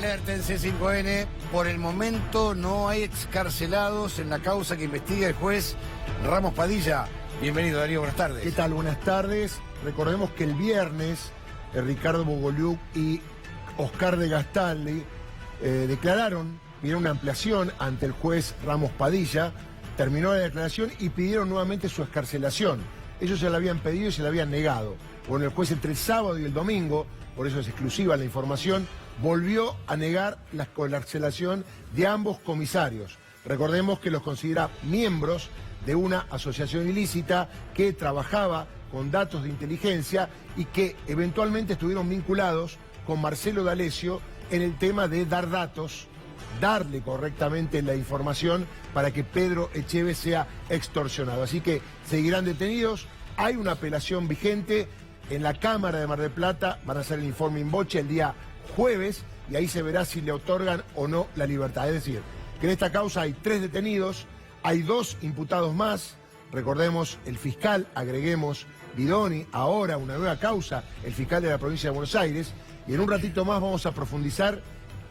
Alerta en C5N, por el momento no hay excarcelados en la causa que investiga el juez Ramos Padilla. Bienvenido, Darío, buenas tardes. ¿Qué tal? Buenas tardes. Recordemos que el viernes Ricardo Bogoliuk y Oscar de Gastaldi declararon, pidieron una ampliación ante el juez Ramos Padilla, terminó la declaración y pidieron nuevamente su excarcelación. Ellos se la habían pedido y se la habían negado. Bueno, el juez entre el sábado y el domingo, por eso es exclusiva la información, volvió a negar la excarcelación de ambos comisarios. Recordemos que los considera miembros de una asociación ilícita que trabajaba con datos de inteligencia y que eventualmente estuvieron vinculados con Marcelo D'Alessio en el tema de dar datos, darle correctamente la información para que Pedro Echeve sea extorsionado. Así que seguirán detenidos, hay una apelación vigente en la Cámara de Mar del Plata, van a hacer el informe in voce el día jueves y ahí se verá si le otorgan o no la libertad. Es decir, que en esta causa hay 3 detenidos, hay 2 imputados más, recordemos el fiscal, agreguemos Bidoni, ahora una nueva causa, el fiscal de la provincia de Buenos Aires, y en un ratito más vamos a profundizar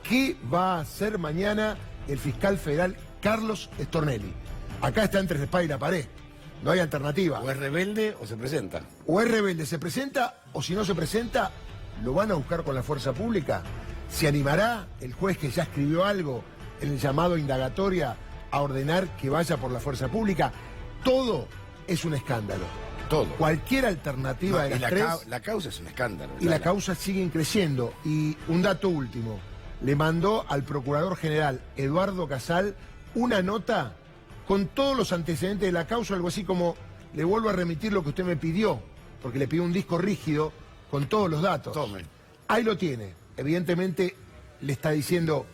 qué va a hacer mañana el fiscal federal Carlos Stornelli. Acá está entre la espada y la pared, no hay alternativa. O es rebelde o se presenta. O es rebelde, se presenta, o si no se presenta, lo van a buscar con la fuerza pública. ¿Se animará el juez que ya escribió algo en el llamado indagatoria a ordenar que vaya por la fuerza pública? Todo es un escándalo. Todo. Cualquier alternativa de las tres... La causa es un escándalo. Y la causa sigue creciendo. Y un dato último. Le mandó al Procurador General Eduardo Casal una nota con todos los antecedentes de la causa, algo así como, le vuelvo a remitir lo que usted me pidió, porque le pidió un disco rígido con todos los datos. Tome. Ahí lo tiene. Evidentemente le está diciendo,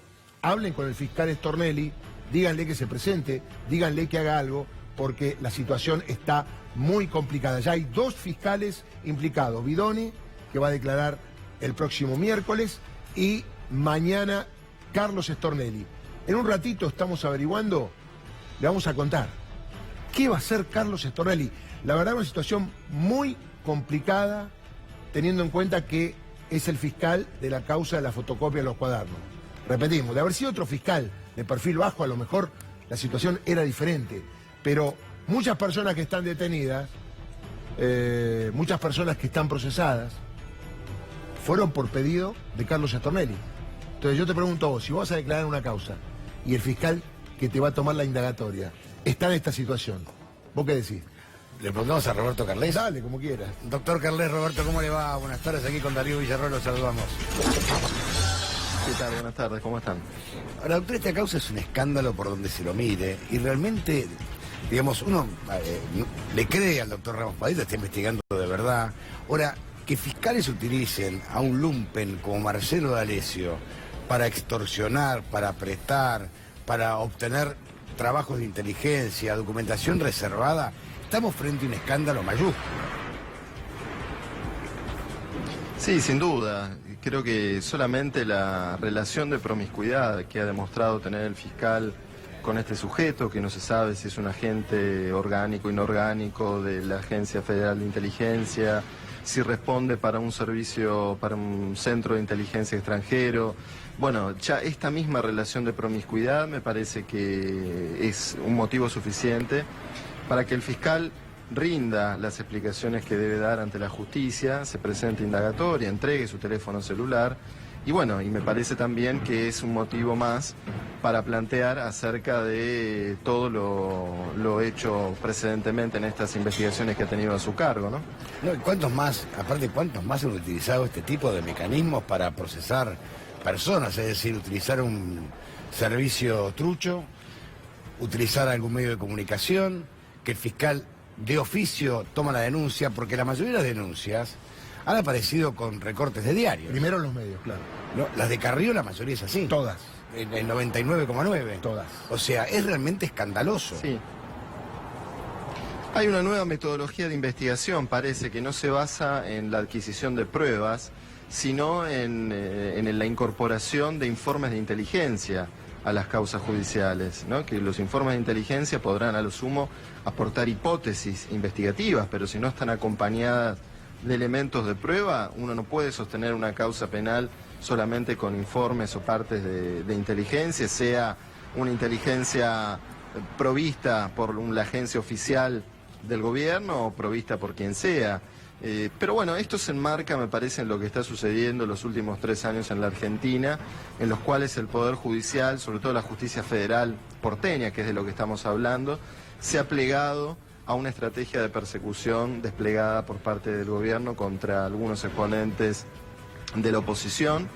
hablen con el fiscal Stornelli, díganle que se presente, díganle que haga algo, porque la situación está muy complicada. Ya hay 2 fiscales implicados, Bidoni, que va a declarar el próximo miércoles, y mañana Carlos Stornelli. En un ratito estamos averiguando, le vamos a contar qué va a hacer Carlos Stornelli. La verdad, una situación muy complicada, teniendo en cuenta que es el fiscal de la causa de la fotocopia de los cuadernos. Repetimos, de haber sido otro fiscal de perfil bajo, a lo mejor la situación era diferente. Pero muchas personas que están detenidas, muchas personas que están procesadas, fueron por pedido de Carlos Stornelli. Entonces yo te pregunto a vos, si vos vas a declarar una causa y el fiscal que te va a tomar la indagatoria está en esta situación, ¿vos qué decís? Le preguntamos a Roberto Carles. Dale, como quieras. Doctor Carles, Roberto, ¿cómo le va? Buenas tardes, aquí con Darío Villarroel, los saludamos. ¿Qué tal? Buenas tardes, ¿cómo están? Ahora, doctor, esta causa es un escándalo por donde se lo mire y realmente, digamos, uno le cree al doctor Ramos Padilla, está investigando de verdad. Ahora, que fiscales utilicen a un lumpen como Marcelo D'Alessio para extorsionar, para prestar, para obtener trabajos de inteligencia, documentación reservada, estamos frente a un escándalo mayúsculo. Sí, sin duda. Creo que solamente la relación de promiscuidad que ha demostrado tener el fiscal con este sujeto, que no se sabe si es un agente orgánico o inorgánico de la Agencia Federal de Inteligencia, si responde para un servicio, para un centro de inteligencia extranjero. Bueno, ya esta misma relación de promiscuidad me parece que es un motivo suficiente para que el fiscal rinda las explicaciones que debe dar ante la justicia, se presente indagatoria, entregue su teléfono celular y bueno, y me parece también que es un motivo más para plantear acerca de todo lo hecho precedentemente en estas investigaciones que ha tenido a su cargo, ¿no? No, ¿y cuántos más, aparte cuántos más han utilizado este tipo de mecanismos para procesar personas? Es decir, utilizar un servicio trucho, utilizar algún medio de comunicación, que el fiscal de oficio toma la denuncia, porque la mayoría de las denuncias han aparecido con recortes de diario. Primero los medios, claro. No, las de Carrillo la mayoría es así. Todas. El 99,9. Todas. O sea, es realmente escandaloso. Sí. Hay una nueva metodología de investigación, parece, que no se basa en la adquisición de pruebas, sino en la incorporación de informes de inteligencia a las causas judiciales, ¿no? Que los informes de inteligencia podrán a lo sumo aportar hipótesis investigativas, pero si no están acompañadas de elementos de prueba, uno no puede sostener una causa penal solamente con informes o partes de inteligencia, sea una inteligencia provista por la agencia oficial del gobierno o provista por quien sea. Pero bueno, esto se enmarca, me parece, en lo que está sucediendo en los últimos 3 años en la Argentina, en los cuales el Poder Judicial, sobre todo la justicia federal porteña, que es de lo que estamos hablando, se ha plegado a una estrategia de persecución desplegada por parte del gobierno contra algunos exponentes de la oposición,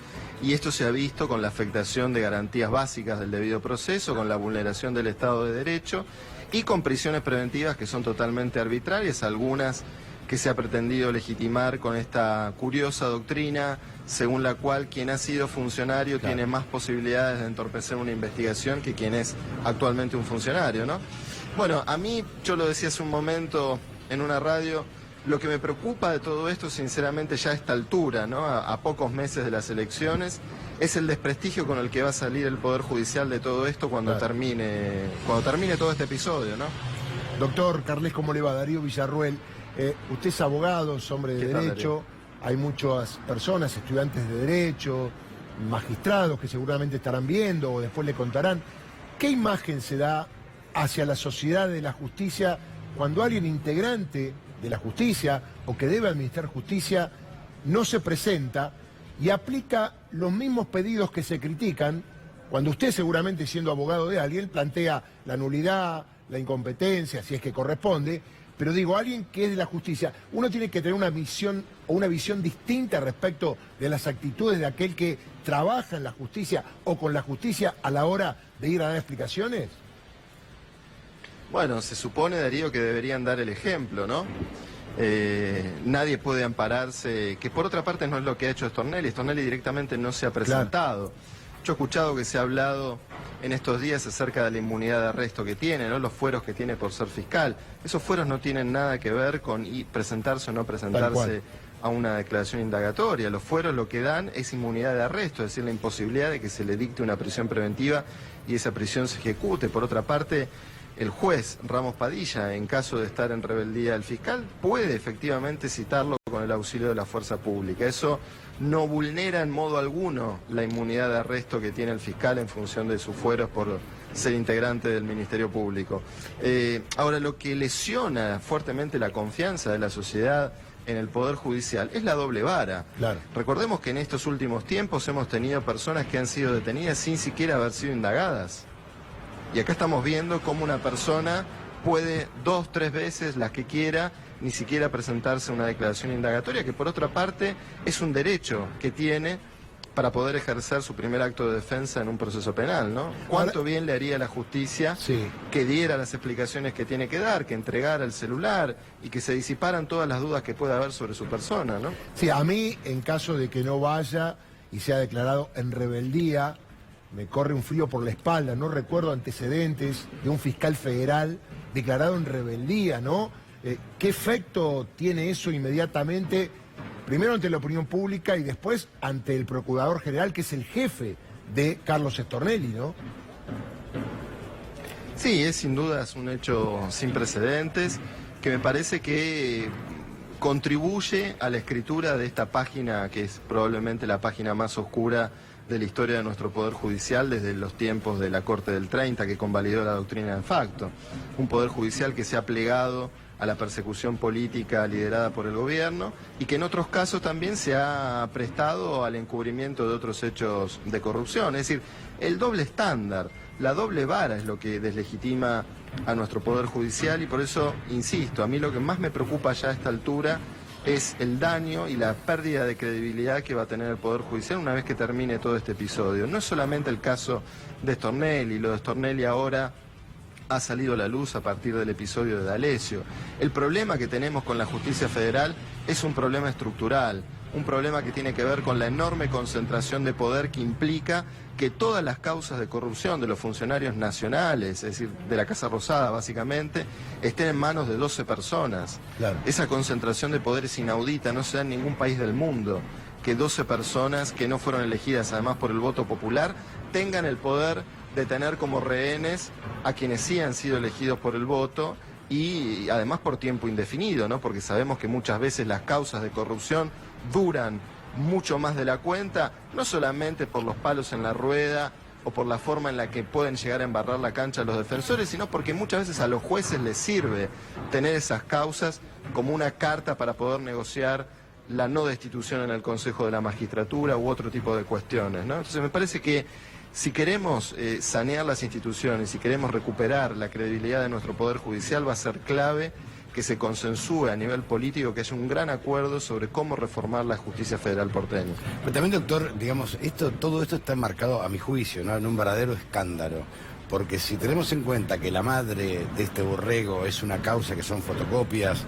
y esto se ha visto con la afectación de garantías básicas del debido proceso, con la vulneración del Estado de Derecho y con prisiones preventivas que son totalmente arbitrarias, algunas que se ha pretendido legitimar con esta curiosa doctrina según la cual quien ha sido funcionario tiene más posibilidades de entorpecer una investigación que quien es actualmente un funcionario, ¿no? Bueno, a mí, yo lo decía hace un momento en una radio, lo que me preocupa de todo esto, sinceramente, ya a esta altura, ¿no? A pocos meses de las elecciones, es el desprestigio con el que va a salir el Poder Judicial de todo esto cuando termine todo este episodio, ¿no? Doctor Carles, ¿cómo le va? Darío Villarruel. Usted es abogado, es hombre de derecho, hay muchas personas, estudiantes de derecho, magistrados que seguramente estarán viendo o después le contarán. ¿Qué imagen se da hacia la sociedad de la justicia cuando alguien integrante de la justicia o que debe administrar justicia no se presenta y aplica los mismos pedidos que se critican, cuando usted, seguramente siendo abogado de alguien, plantea la nulidad, la incompetencia, si es que corresponde? Pero digo, alguien que es de la justicia, uno tiene que tener una visión o una visión distinta respecto de las actitudes de aquel que trabaja en la justicia o con la justicia a la hora de ir a dar explicaciones. Bueno, se supone, Darío, que deberían dar el ejemplo, ¿no? Nadie puede ampararse, que por otra parte no es lo que ha hecho Stornelli. Stornelli directamente no se ha presentado. Claro. Yo he escuchado que se ha hablado en estos días acerca de la inmunidad de arresto que tiene, ¿no? Los fueros que tiene por ser fiscal. Esos fueros no tienen nada que ver con presentarse o no presentarse a una declaración indagatoria. Los fueros lo que dan es inmunidad de arresto, es decir, la imposibilidad de que se le dicte una prisión preventiva y esa prisión se ejecute. Por otra parte, el juez Ramos Padilla, en caso de estar en rebeldía del fiscal, puede efectivamente citarlo con el auxilio de la fuerza pública. Eso no vulnera en modo alguno la inmunidad de arresto que tiene el fiscal en función de sus fueros por ser integrante del Ministerio Público. Ahora, lo que lesiona fuertemente la confianza de la sociedad en el Poder Judicial es la doble vara. Claro. Recordemos que en estos últimos tiempos hemos tenido personas que han sido detenidas sin siquiera haber sido indagadas. Y acá estamos viendo cómo una persona puede 2, 3 veces, las que quiera, ni siquiera presentarse una declaración indagatoria, que por otra parte es un derecho que tiene para poder ejercer su primer acto de defensa en un proceso penal, ¿no? ¿Cuánto bien le haría a la justicia que diera las explicaciones que tiene que dar, que entregara el celular y que se disiparan todas las dudas que pueda haber sobre su persona, ¿no? Sí, a mí, en caso de que no vaya y sea declarado en rebeldía, me corre un frío por la espalda. No recuerdo antecedentes de un fiscal federal declarado en rebeldía, ¿no? ¿Qué efecto tiene eso inmediatamente? Primero ante la opinión pública y después ante el Procurador General, que es el jefe de Carlos Stornelli, ¿no? Sí, es sin duda un hecho sin precedentes, que me parece que contribuye a la escritura de esta página, que es probablemente la página más oscura de la historia de nuestro Poder Judicial desde los tiempos de la Corte del 30, que convalidó la doctrina de facto. Un Poder Judicial que se ha plegado a la persecución política liderada por el gobierno y que en otros casos también se ha prestado al encubrimiento de otros hechos de corrupción. Es decir, el doble estándar, la doble vara es lo que deslegitima a nuestro Poder Judicial y por eso, insisto, a mí lo que más me preocupa ya a esta altura es el daño y la pérdida de credibilidad que va a tener el Poder Judicial una vez que termine todo este episodio. No es solamente el caso de Stornelli, lo de Stornelli ahora ha salido a la luz a partir del episodio de D'Alessio. El problema que tenemos con la justicia federal es un problema estructural, un problema que tiene que ver con la enorme concentración de poder que implica que todas las causas de corrupción de los funcionarios nacionales, es decir, de la Casa Rosada básicamente, estén en manos de 12 personas. Claro. Esa concentración de poder es inaudita, no se da en ningún país del mundo, que 12 personas que no fueron elegidas además por el voto popular tengan el poder de tener como rehenes a quienes sí han sido elegidos por el voto y además por tiempo indefinido, ¿no? Porque sabemos que muchas veces las causas de corrupción duran mucho más de la cuenta, no solamente por los palos en la rueda o por la forma en la que pueden llegar a embarrar la cancha los defensores, sino porque muchas veces a los jueces les sirve tener esas causas como una carta para poder negociar la no destitución en el Consejo de la Magistratura u otro tipo de cuestiones, ¿no? Entonces me parece que si queremos sanear las instituciones, si queremos recuperar la credibilidad de nuestro Poder Judicial, va a ser clave que se consensúe a nivel político, que haya un gran acuerdo sobre cómo reformar la justicia federal porteña. Pero también, doctor, digamos, todo esto está enmarcado, a mi juicio, ¿no?, en un verdadero escándalo. Porque si tenemos en cuenta que la madre de este borrego es una causa que son fotocopias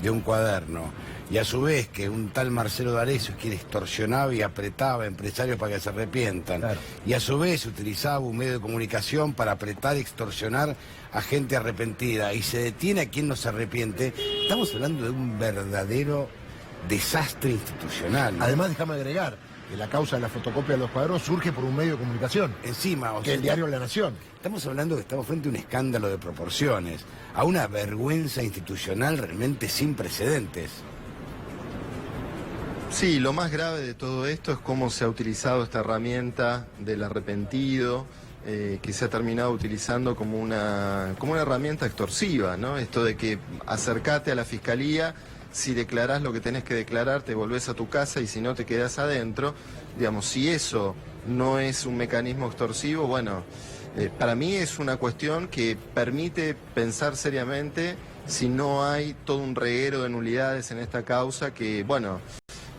de un cuaderno, y a su vez que un tal Marcelo D'Alessio quien extorsionaba y apretaba a empresarios para que se arrepientan, claro, y a su vez utilizaba un medio de comunicación para apretar y extorsionar a gente arrepentida, y se detiene a quien no se arrepiente, estamos hablando de un verdadero desastre institucional, ¿no? Además, déjame agregar que la causa de la fotocopia de los cuadernos surge por un medio de comunicación. Encima, que el diario La Nación. Estamos hablando que estamos frente a un escándalo de proporciones, a una vergüenza institucional realmente sin precedentes. Sí, lo más grave de todo esto es cómo se ha utilizado esta herramienta del arrepentido, que se ha terminado utilizando como una herramienta extorsiva, ¿no? Esto de que acercate a la fiscalía, si declarás lo que tenés que declarar, te volvés a tu casa y si no te quedás adentro. Digamos, si eso no es un mecanismo extorsivo, bueno, para mí es una cuestión que permite pensar seriamente si no hay todo un reguero de nulidades en esta causa que, bueno,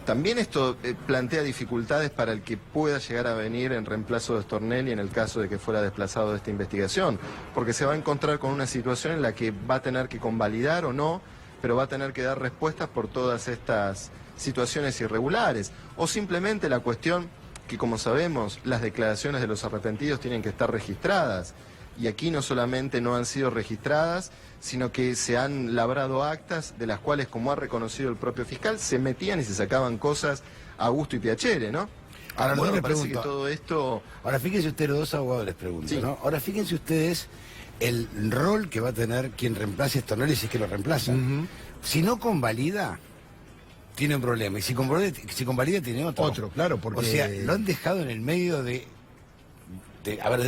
también esto plantea dificultades para el que pueda llegar a venir en reemplazo de Stornelli en el caso de que fuera desplazado de esta investigación, porque se va a encontrar con una situación en la que va a tener que convalidar o no, pero va a tener que dar respuestas por todas estas situaciones irregulares, o simplemente la cuestión que, como sabemos, las declaraciones de los arrepentidos tienen que estar registradas, y aquí no solamente no han sido registradas, sino que se han labrado actas de las cuales, como ha reconocido el propio fiscal, se metían y se sacaban cosas a gusto y piacere, ¿no? Ahora, bueno, me parece pregunto, que todo esto... Ahora, fíjense ustedes, los dos abogados les pregunto, sí, ¿no? Ahora, fíjense ustedes el rol que va a tener quien reemplace a Stornelli si es que lo reemplaza. Si no convalida, tiene un problema. Y si convalida tiene otro. Otro, claro, porque... O sea, lo han dejado en el medio de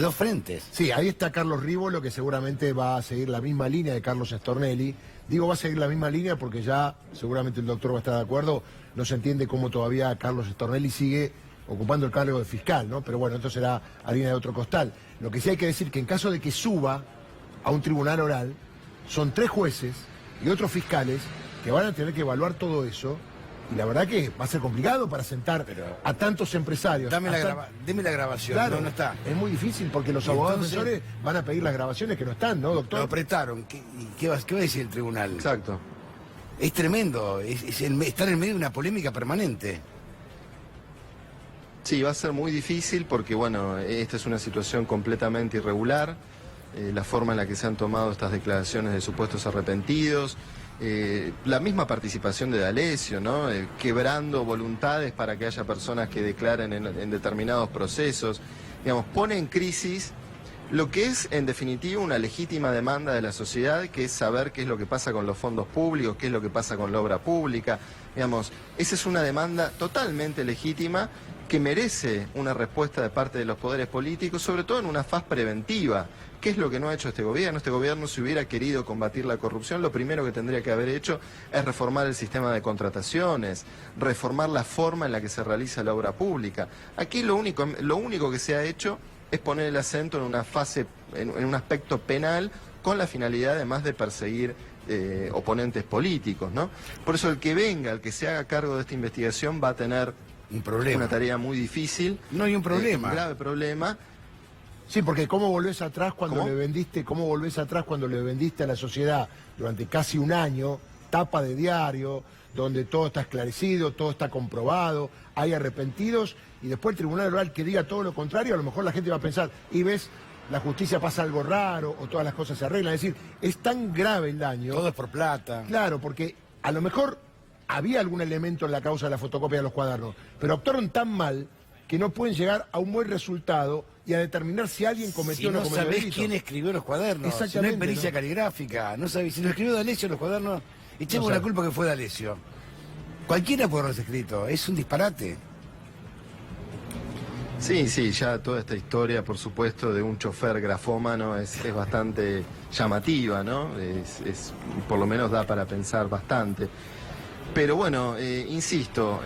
dos frentes. Sí, ahí está Carlos Rívolo, que seguramente va a seguir la misma línea de Carlos Stornelli. Digo, va a seguir la misma línea porque ya seguramente el doctor va a estar de acuerdo. No se entiende cómo todavía Carlos Stornelli sigue ocupando el cargo de fiscal, ¿no? Pero bueno, esto será harina de otro costal. Lo que sí hay que decir que en caso de que suba a un tribunal oral, son 3 jueces y otros fiscales que van a tener que evaluar todo eso. Y la verdad que va a ser complicado para sentar a tantos empresarios. Deme la grabación, claro, no está. Es muy difícil porque los abogados defensores van a pedir las grabaciones que no están, ¿no, doctor? Lo apretaron. ¿Qué va a decir el tribunal? Exacto. Es tremendo, estar en medio de una polémica permanente. Sí, va a ser muy difícil porque, bueno, esta es una situación completamente irregular. La forma en la que se han tomado estas declaraciones de supuestos arrepentidos, la misma participación de D'Alessio, ¿no? Quebrando voluntades para que haya personas que declaren en determinados procesos, digamos, pone en crisis lo que es en definitiva una legítima demanda de la sociedad, que es saber qué es lo que pasa con los fondos públicos, qué es lo que pasa con la obra pública, digamos, esa es una demanda totalmente legítima que merece una respuesta de parte de los poderes políticos, sobre todo en una faz preventiva. ¿Qué es lo que no ha hecho este gobierno? Este gobierno, si hubiera querido combatir la corrupción, lo primero que tendría que haber hecho es reformar el sistema de contrataciones, reformar la forma en la que se realiza la obra pública. Aquí lo único que se ha hecho es poner el acento en una fase, en un aspecto penal, con la finalidad además de perseguir oponentes políticos, ¿no? Por eso el que venga, el que se haga cargo de esta investigación va a tener un problema, una tarea muy difícil. No hay un problema. Un grave problema. Sí, porque ¿cómo volvés atrás cuando ¿Cómo? le vendiste, cómo volvés atrás cuando le vendiste a la sociedad durante casi un año, tapa de diario, donde todo está esclarecido, todo está comprobado, hay arrepentidos, y después el tribunal oral que diga todo lo contrario, a lo mejor la gente va a pensar, y ves, la justicia pasa algo raro, o todas las cosas se arreglan? Es decir, es tan grave el daño. Todo es por plata. Claro, porque a lo mejor había algún elemento en la causa de la fotocopia de los cuadernos, pero actuaron tan mal que no pueden llegar a un buen resultado y a determinar si alguien cometió o no cometió sabés delito. quién escribió los cuadernos, Exactamente, si no hay pericia ¿no? caligráfica, no sabés, si lo escribió D'Alessio los cuadernos, echemos No la sabe. culpa que fue D'Alessio. Cualquiera puede haberlos escrito, es un disparate. Sí, sí, ya toda esta historia, por supuesto, de un chofer grafómano es bastante llamativa, ¿no? Por lo menos da para pensar bastante. Pero bueno, insisto,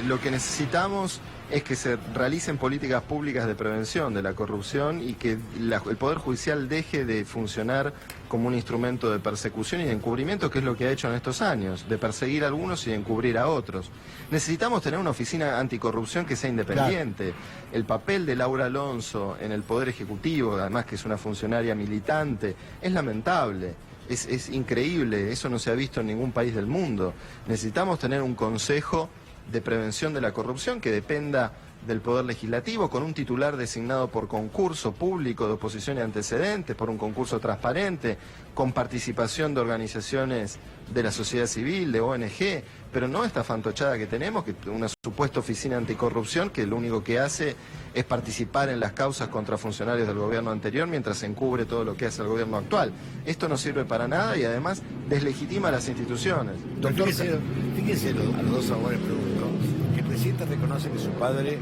lo que necesitamos es que se realicen políticas públicas de prevención de la corrupción y que el Poder Judicial deje de funcionar como un instrumento de persecución y de encubrimiento, que es lo que ha hecho en estos años, de perseguir a algunos y de encubrir a otros. Necesitamos tener una oficina anticorrupción que sea independiente. Claro. El papel de Laura Alonso en el Poder Ejecutivo, además que es una funcionaria militante, es lamentable. Es increíble, eso no se ha visto en ningún país del mundo. Necesitamos tener un consejo de prevención de la corrupción que dependa del Poder Legislativo, con un titular designado por concurso público de oposición y antecedentes, por un concurso transparente, con participación de organizaciones de la sociedad civil, de ONG, pero no esta fantochada que tenemos, que una supuesta oficina anticorrupción que lo único que hace es participar en las causas contra funcionarios del gobierno anterior mientras se encubre todo lo que hace el gobierno actual. Esto no sirve para nada y además deslegitima las instituciones. Doctor, fíjese a los dos abogados pregunto, que el presidente reconoce que su padre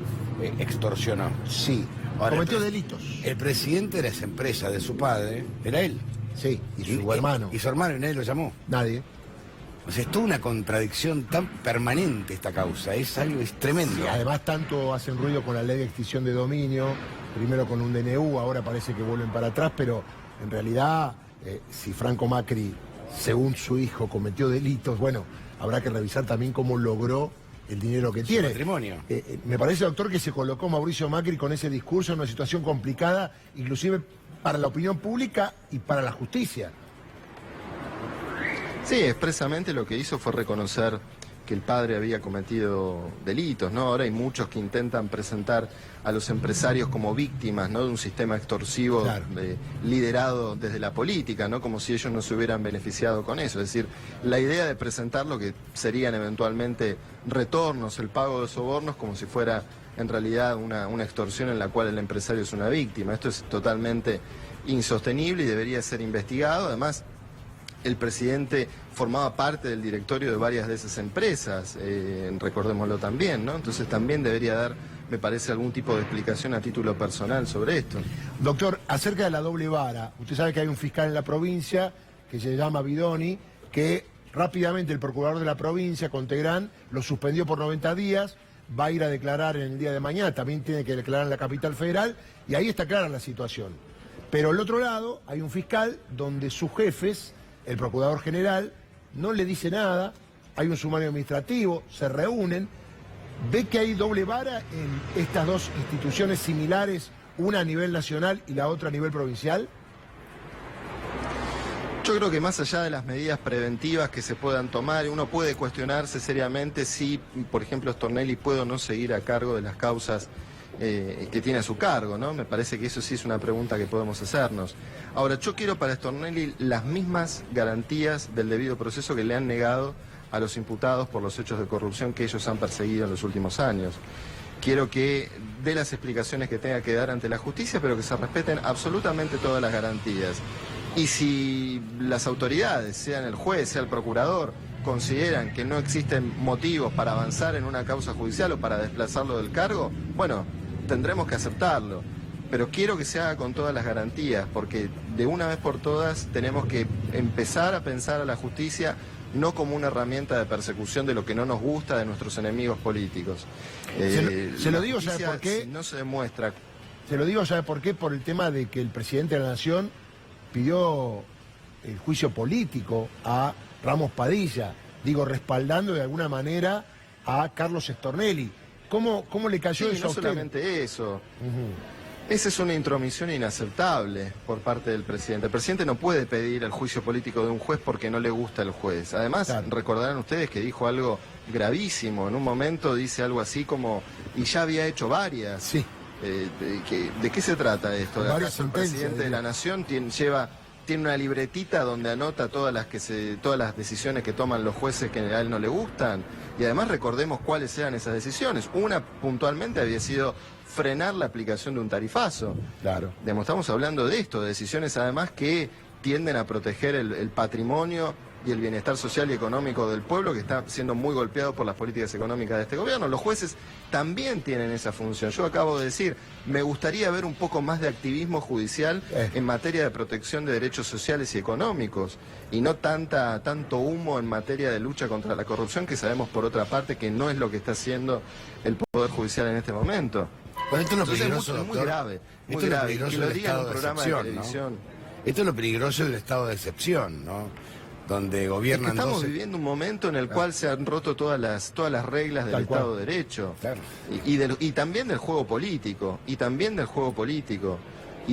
extorsionó. Sí, ahora, cometió delitos. El presidente de las empresas de su padre era él. Sí, y su hermano. Y su hermano, y nadie lo llamó. Nadie. O sea, es toda una contradicción tan permanente esta causa, es tremendo. Sí, además tanto hacen ruido con la ley de extinción de dominio, primero con un DNU, ahora parece que vuelven para atrás, pero en realidad, si Franco Macri, según su hijo, cometió delitos, bueno, habrá que revisar también cómo logró el dinero que tiene. Patrimonio. Me parece, doctor, que se colocó Mauricio Macri con ese discurso en una situación complicada, inclusive para la opinión pública y para la justicia. Sí, expresamente lo que hizo fue reconocer que el padre había cometido delitos, ¿no? Ahora hay muchos que intentan presentar a los empresarios como víctimas, ¿no? De un sistema extorsivo, claro, liderado desde la política, ¿no? Como si ellos no se hubieran beneficiado con eso. Es decir, la idea de presentar lo que serían eventualmente retornos, el pago de sobornos, como si fuera en realidad una extorsión en la cual el empresario es una víctima. Esto es totalmente insostenible y debería ser investigado. Además, el presidente formaba parte del directorio de varias de esas empresas, recordémoslo también, ¿no? Entonces también debería dar, me parece, algún tipo de explicación a título personal sobre esto. Doctor, acerca de la doble vara, usted sabe que hay un fiscal en la provincia que se llama Bidoni, que rápidamente el procurador de la provincia, Contegrán, lo suspendió por 90 días, va a ir a declarar en el día de mañana, también tiene que declarar en la capital federal, y ahí está clara la situación. Pero al otro lado hay un fiscal donde sus jefes, el procurador general, no le dice nada, hay un sumario administrativo, se reúnen, ve que hay doble vara en estas dos instituciones similares, una a nivel nacional y la otra a nivel provincial. Yo creo que más allá de las medidas preventivas que se puedan tomar, uno puede cuestionarse seriamente si, por ejemplo, Stornelli puede o no seguir a cargo de las causas que tiene a su cargo, ¿no? Me parece que eso sí es una pregunta que podemos hacernos. Ahora, yo quiero para Stornelli las mismas garantías del debido proceso que le han negado a los imputados por los hechos de corrupción que ellos han perseguido en los últimos años. Quiero que dé las explicaciones que tenga que dar ante la justicia, pero que se respeten absolutamente todas las garantías. Y si las autoridades, sean el juez, sea el procurador, consideran que no existen motivos para avanzar en una causa judicial o para desplazarlo del cargo, bueno, tendremos que aceptarlo. Pero quiero que se haga con todas las garantías, porque de una vez por todas tenemos que empezar a pensar a la justicia no como una herramienta de persecución de lo que no nos gusta de nuestros enemigos políticos. Se lo digo, ¿sabe por qué? Si no se demuestra... Se lo digo, ¿sabe por qué? Por el tema de que el presidente de la Nación pidió el juicio político a Ramos Padilla, digo, respaldando de alguna manera a Carlos Stornelli. ¿Cómo le cayó eso a usted? No solamente eso. Esa es una intromisión inaceptable por parte del presidente. El presidente no puede pedir el juicio político de un juez porque no le gusta el juez. Además, claro, recordarán ustedes que dijo algo gravísimo. En un momento dice algo así como, y ya había hecho varias. Sí. ¿De qué se trata esto? Varias ¿Acaso el presidente de la Nación tiene una libretita donde anota todas las decisiones que toman los jueces que a él no le gustan. Y además recordemos cuáles eran esas decisiones. Una puntualmente había sido frenar la aplicación de un tarifazo. Claro. Digamos, estamos hablando de esto, de decisiones además que tienden a proteger el patrimonio y el bienestar social y económico del pueblo, que está siendo muy golpeado por las políticas económicas de este gobierno. Los jueces también tienen esa función. Yo acabo de decir, me gustaría ver un poco más de activismo judicial en materia de protección de derechos sociales y económicos, y no tanto humo en materia de lucha contra la corrupción, que sabemos por otra parte que no es lo que está haciendo el Poder Judicial en este momento. Bueno, esto es lo Entonces, peligroso, muy doctor. grave, muy Esto es lo grave, peligroso que lo del diga en un estado de programa de excepción, ¿no? televisión. Esto es lo peligroso del estado de excepción, ¿no? Donde Es que gobiernan estamos 12... viviendo un momento en el cual se han roto todas las reglas del Tal cual. Estado de Derecho. Claro. Y también del juego político. Y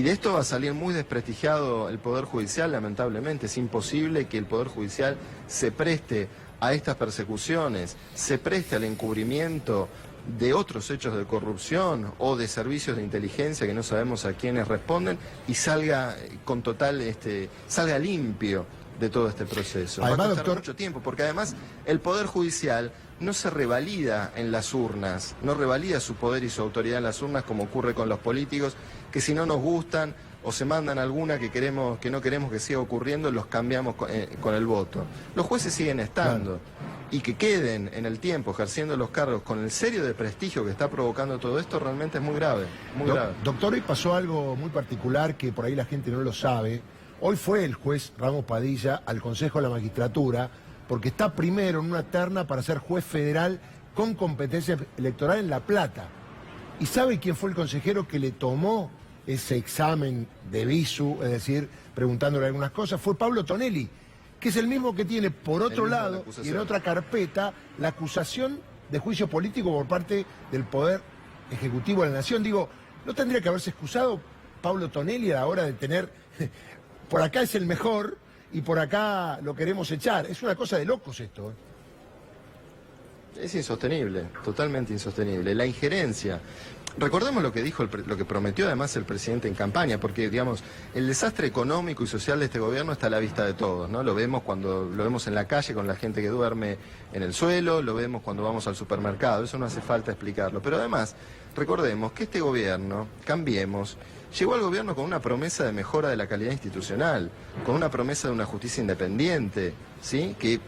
de esto va a salir muy desprestigiado el Poder Judicial, lamentablemente. Es imposible que el Poder Judicial se preste a estas persecuciones, se preste al encubrimiento de otros hechos de corrupción o de servicios de inteligencia que no sabemos a quiénes responden, y salga con total, salga limpio de todo este proceso. Además, va a costar doctor, mucho tiempo, porque además el Poder Judicial no se revalida en las urnas, no revalida su poder y su autoridad en las urnas como ocurre con los políticos, que si no nos gustan o se mandan alguna que no queremos que siga ocurriendo, los cambiamos con el voto. Los jueces siguen estando. Y que queden en el tiempo ejerciendo los cargos con el serio desprestigio que está provocando todo esto, realmente es muy grave, muy grave. Doctor, hoy pasó algo muy particular que por ahí la gente no lo sabe. Hoy fue el juez Ramos Padilla al Consejo de la Magistratura porque está primero en una terna para ser juez federal con competencia electoral en La Plata. ¿Y sabe quién fue el consejero que le tomó ese examen de visu, es decir, preguntándole algunas cosas? Fue Pablo Tonelli, que es el mismo que tiene por otro lado y en otra carpeta la acusación de juicio político por parte del Poder Ejecutivo de la Nación. Digo, ¿no tendría que haberse excusado Pablo Tonelli a la hora de tener... por acá es el mejor y por acá lo queremos echar? Es una cosa de locos esto. Es insostenible, totalmente insostenible. La injerencia. Recordemos lo que dijo, lo que prometió además el presidente en campaña, porque, digamos, el desastre económico y social de este gobierno está a la vista de todos, ¿no? Lo vemos cuando lo vemos en la calle con la gente que duerme en el suelo, lo vemos cuando vamos al supermercado, eso no hace falta explicarlo. Pero además, recordemos que este gobierno, Cambiemos, llegó al gobierno con una promesa de mejora de la calidad institucional, con una promesa de una justicia independiente, ¿sí? Que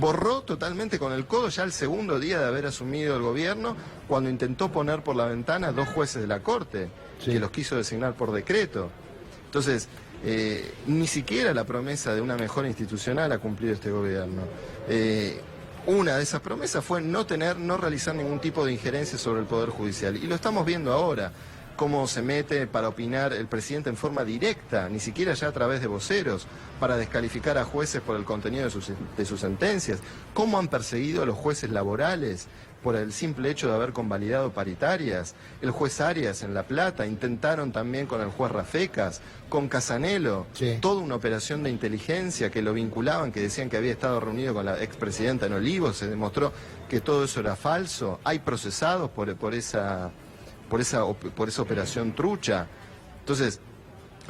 borró totalmente con el codo ya el segundo día de haber asumido el gobierno, cuando intentó poner por la ventana 2 jueces de la Corte, que los quiso designar por decreto. Entonces, ni siquiera la promesa de una mejora institucional ha cumplido este gobierno. Una de esas promesas fue no realizar ningún tipo de injerencia sobre el Poder Judicial, y lo estamos viendo ahora. Cómo se mete para opinar el presidente en forma directa, ni siquiera ya a través de voceros, para descalificar a jueces por el contenido de sus sentencias. Cómo han perseguido a los jueces laborales por el simple hecho de haber convalidado paritarias. El juez Arias en La Plata, intentaron también con el juez Rafecas, con Casanelo, toda una operación de inteligencia que lo vinculaban, que decían que había estado reunido con la expresidenta en Olivos, se demostró que todo eso era falso. Hay procesados por esa operación trucha. Entonces,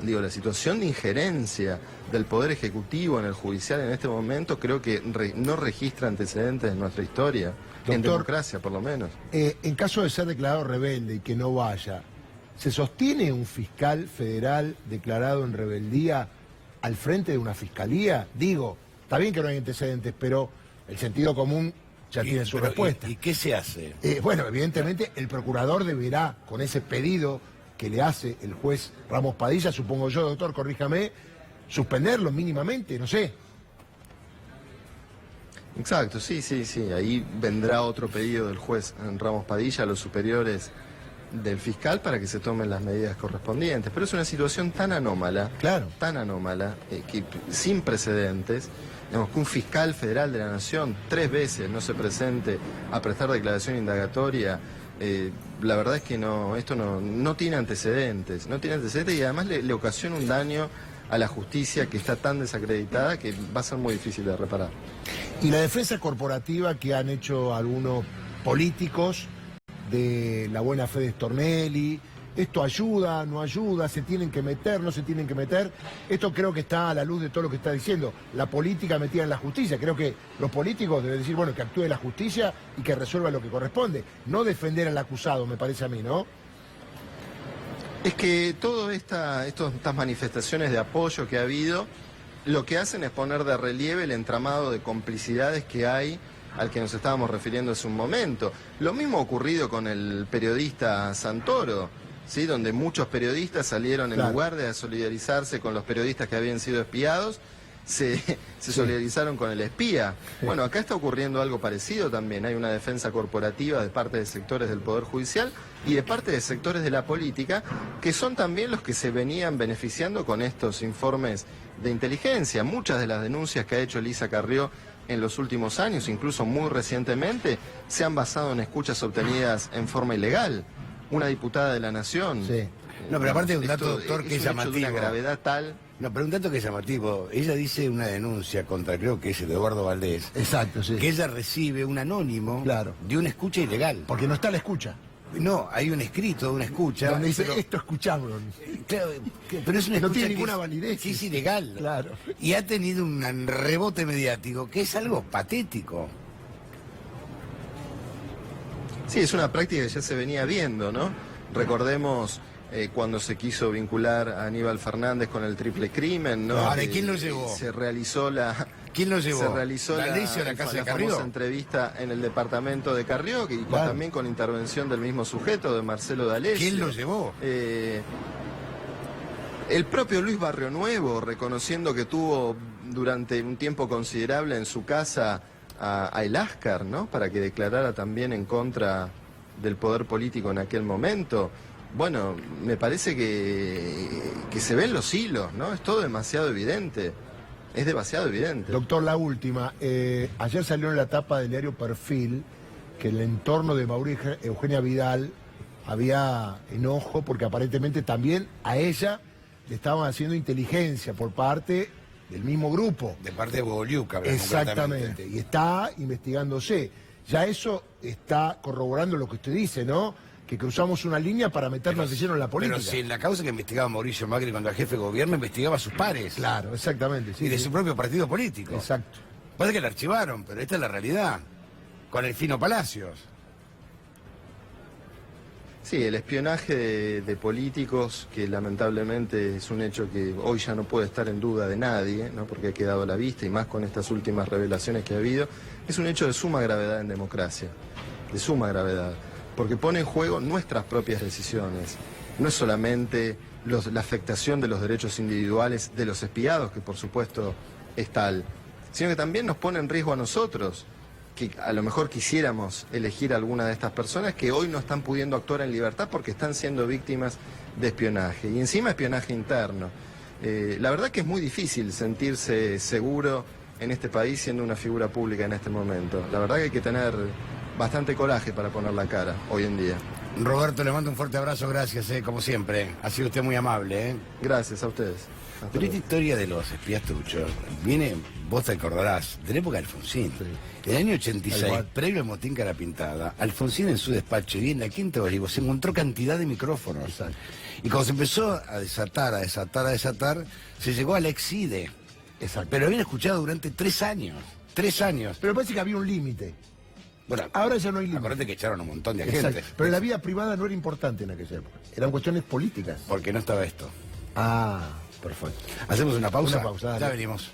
digo, la situación de injerencia del Poder Ejecutivo en el Judicial en este momento creo que no registra antecedentes en nuestra historia, Doctor, en democracia por lo menos. En caso de ser declarado rebelde y que no vaya, ¿se sostiene un fiscal federal declarado en rebeldía al frente de una fiscalía? Digo, está bien que no hay antecedentes, pero el sentido común ya tiene su respuesta. ¿Y qué se hace? Bueno, evidentemente el procurador deberá, con ese pedido que le hace el juez Ramos Padilla, supongo yo, doctor, corríjame, suspenderlo mínimamente, no sé. Exacto, sí. Ahí vendrá otro pedido del juez Ramos Padilla a los superiores del fiscal para que se tomen las medidas correspondientes. Pero es una situación tan anómala, que sin precedentes. Digamos, que un fiscal federal de la Nación 3 veces no se presente a prestar declaración indagatoria, la verdad es que esto no tiene antecedentes, y además le ocasiona un daño a la justicia que está tan desacreditada que va a ser muy difícil de reparar. Y la defensa corporativa que han hecho algunos políticos de la buena fe de Stornelli, esto ayuda, no ayuda, se tienen que meter, no se tienen que meter. Esto creo que está a la luz de todo lo que está diciendo. La política metida en la justicia. Creo que los políticos deben decir, bueno, que actúe la justicia y que resuelva lo que corresponde. No defender al acusado, me parece a mí, ¿no? Es que todas estas manifestaciones de apoyo que ha habido, lo que hacen es poner de relieve el entramado de complicidades que hay al que nos estábamos refiriendo hace un momento. Lo mismo ha ocurrido con el periodista Santoro, ¿sí? Donde muchos periodistas salieron, en lugar de solidarizarse con los periodistas que habían sido espiados, se solidarizaron con el espía. Bueno, acá está ocurriendo algo parecido también. Hay una defensa corporativa de parte de sectores del Poder Judicial y de parte de sectores de la política, que son también los que se venían beneficiando con estos informes de inteligencia. Muchas de las denuncias que ha hecho Elisa Carrió en los últimos años, incluso muy recientemente, se han basado en escuchas obtenidas en forma ilegal. Una diputada de la Nación. Sí. No, pero aparte de un dato, doctor, que es llamativo. De una gravedad tal. No, pero un dato que es llamativo. Ella dice una denuncia contra, creo que es Eduardo Valdés. Exacto, sí. Que ella recibe un anónimo de una escucha ilegal. Porque no está la escucha. No, hay un escrito de una escucha. Donde dice, pero, esto escuchamos. Claro, pero es una no escucha tiene ninguna validez. Sí, es ilegal. Claro. Y ha tenido un rebote mediático que es algo patético. Sí, es una práctica que ya se venía viendo, ¿no? Recordemos cuando se quiso vincular a Aníbal Fernández con el triple crimen, ¿no? Ahora, ¿quién lo llevó? Se realizó la... ¿Quién lo llevó? Se realizó la casa de Carrió. Famosa entrevista en el departamento de Carrió, y también con intervención del mismo sujeto, de Marcelo D'Alessio. ¿Quién lo llevó? El propio Luis Barrio Nuevo, reconociendo que tuvo durante un tiempo considerable en su casa a El Ascar, ¿no? Para que declarara también en contra del poder político en aquel momento. Bueno, me parece que se ven los hilos, ¿no? Es todo demasiado evidente. Es demasiado evidente. Doctor, la última. Ayer salió en la tapa del diario Perfil que en el entorno de Mauricio Eugenia Vidal había enojo porque aparentemente también a ella le estaban haciendo inteligencia por parte del mismo grupo. De parte de Bogoliuc, exactamente. Y está investigándose. Ya eso está corroborando lo que usted dice, ¿no? Que cruzamos una línea para meternos de lleno en la política. Pero si en la causa que investigaba Mauricio Macri cuando era jefe de gobierno, investigaba a sus pares. Claro, exactamente. Sí, y de su propio partido político. Exacto. Parece que la archivaron, pero esta es la realidad. Con el Fino Palacios. Sí, el espionaje de políticos, que lamentablemente es un hecho que hoy ya no puede estar en duda de nadie, ¿no? Porque ha quedado a la vista, y más con estas últimas revelaciones que ha habido, es un hecho de suma gravedad en democracia. De suma gravedad. Porque pone en juego nuestras propias decisiones. No es solamente la afectación de los derechos individuales de los espiados, que por supuesto es tal, sino que también nos pone en riesgo a nosotros, que a lo mejor quisiéramos elegir a alguna de estas personas que hoy no están pudiendo actuar en libertad porque están siendo víctimas de espionaje. Y encima espionaje interno. La verdad que es muy difícil sentirse seguro en este país siendo una figura pública en este momento. La verdad que hay que tener bastante coraje para poner la cara hoy en día. Roberto, le mando un fuerte abrazo, gracias, como siempre. Ha sido usted muy amable. Gracias a ustedes. Pero esta historia de los espías truchos viene, vos te acordarás, de la época de Alfonsín. En el año 86, previo al motín Cara Pintada, Alfonsín en su despacho y en la Quinta de Olivos se encontró cantidad de micrófonos. Exacto. Y cuando se empezó a desatar, se llegó al ex-IDE. Exacto. Pero habían escuchado durante 3 años. 3 años. Pero parece que había un límite. Bueno, ahora ya no hay límite. Acuérdate que echaron un montón de gente. Pero la vida privada no era importante en aquella época. Eran cuestiones políticas. Porque no estaba esto. Ah, perfecto. ¿Hacemos una pausa? Una pausa, dale. Ya venimos.